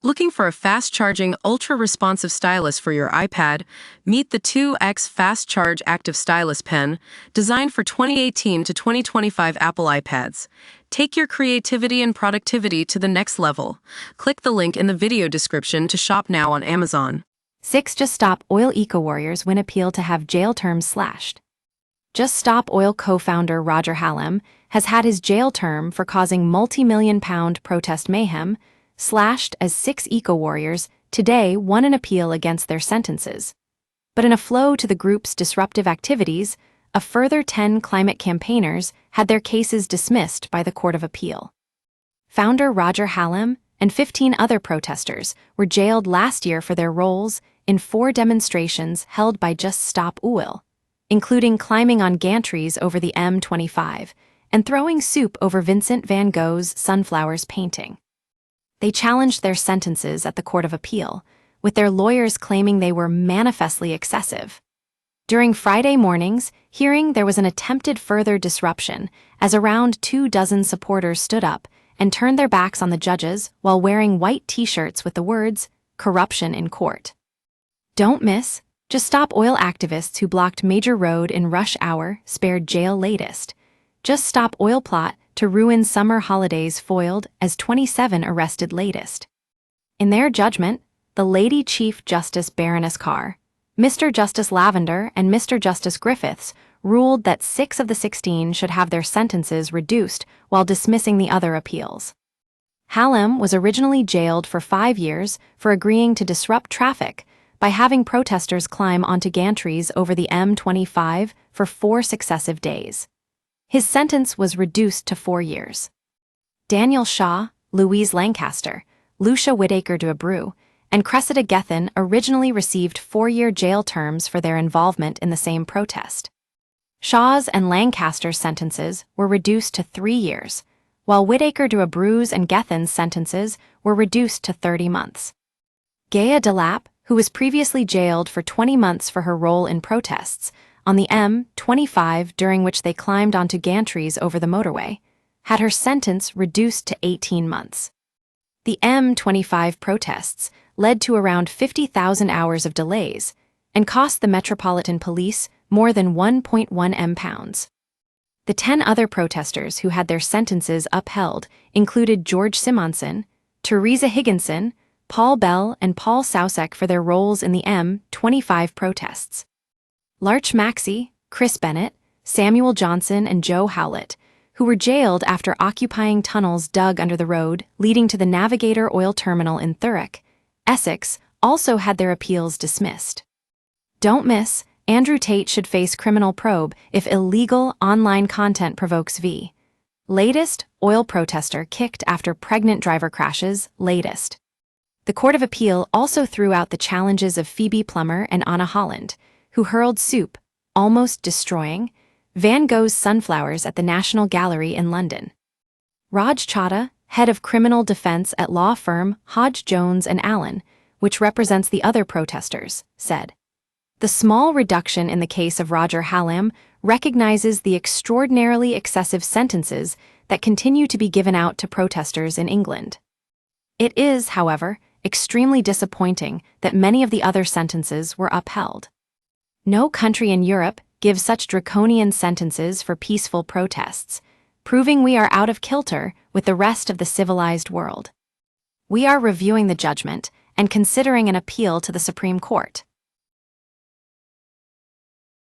Looking for a fast-charging, ultra-responsive stylus for your iPad? Meet the 2X Fast Charge Active Stylus Pen, designed for 2018 to 2025 Apple iPads. Take your creativity and productivity to the next level. Click the link in the video description to shop now on Amazon. 6. Just Stop Oil eco-warriors win appeal to have jail terms slashed. Just Stop Oil co-founder Roger Hallam has had his jail term for causing multi-million-pound protest mayhem slashed as 6 eco-warriors today won an appeal against their sentences. But in a flow to the group's disruptive activities, a further 10 climate campaigners had their cases dismissed by the Court of Appeal. Founder Roger Hallam and 15 other protesters were jailed last year for their roles in 4 demonstrations held by Just Stop Oil, including climbing on gantries over the M25 and throwing soup over Vincent van Gogh's Sunflowers painting. They challenged their sentences at the Court of Appeal, with their lawyers claiming they were manifestly excessive. During Friday morning's hearing, there was an attempted further disruption as around 24 supporters stood up and turned their backs on the judges while wearing white t-shirts with the words, "Corruption in Court." Don't miss, Just Stop Oil activists who blocked major road in rush hour spared jail latest. Just Stop Oil plot to ruin summer holidays foiled as 27 arrested latest. In their judgment, the Lady Chief Justice Baroness Carr, Mr. Justice Lavender, and Mr. Justice Griffiths ruled that 6 of the 16 should have their sentences reduced while dismissing the other appeals. Hallam was originally jailed for 5 years for agreeing to disrupt traffic by having protesters climb onto gantries over the M25 for 4 successive days. His sentence was reduced to 4 years. Daniel Shaw, Louise Lancaster, Lucia Whitaker d'Abreu, and Cressida Gethin originally received 4-year jail terms for their involvement in the same protest. Shaw's and Lancaster's sentences were reduced to 3 years, while Whitaker d'Abreu's and Gethin's sentences were reduced to 30 months. Gaia DeLappe, who was previously jailed for 20 months for her role in protests on the M25 during which they climbed onto gantries over the motorway, had her sentence reduced to 18 months. The M25 protests led to around 50,000 hours of delays and cost the Metropolitan Police more than 1.1 M pounds. The 10 other protesters who had their sentences upheld included George Simonson, Teresa Higginson, Paul Bell, and Paul Sowsek for their roles in the M25 protests. Larch Maxey, Chris Bennett, Samuel Johnson, and Joe Howlett, who were jailed after occupying tunnels dug under the road leading to the Navigator Oil Terminal in Thurrock, Essex, also had their appeals dismissed. Don't miss, Andrew Tate should face criminal probe if illegal online content provokes V. Latest, oil protester kicked after pregnant driver crashes, latest. The Court of Appeal also threw out the challenges of Phoebe Plummer and Anna Holland, who hurled soup, almost destroying, Van Gogh's Sunflowers at the National Gallery in London. Raj Chadha, head of criminal defense at law firm Hodge Jones and Allen, which represents the other protesters, said, "The small reduction in the case of Roger Hallam recognizes the extraordinarily excessive sentences that continue to be given out to protesters in England. It is, however, extremely disappointing that many of the other sentences were upheld. No country in Europe gives such draconian sentences for peaceful protests, proving we are out of kilter with the rest of the civilized world. We are reviewing the judgment and considering an appeal to the Supreme Court."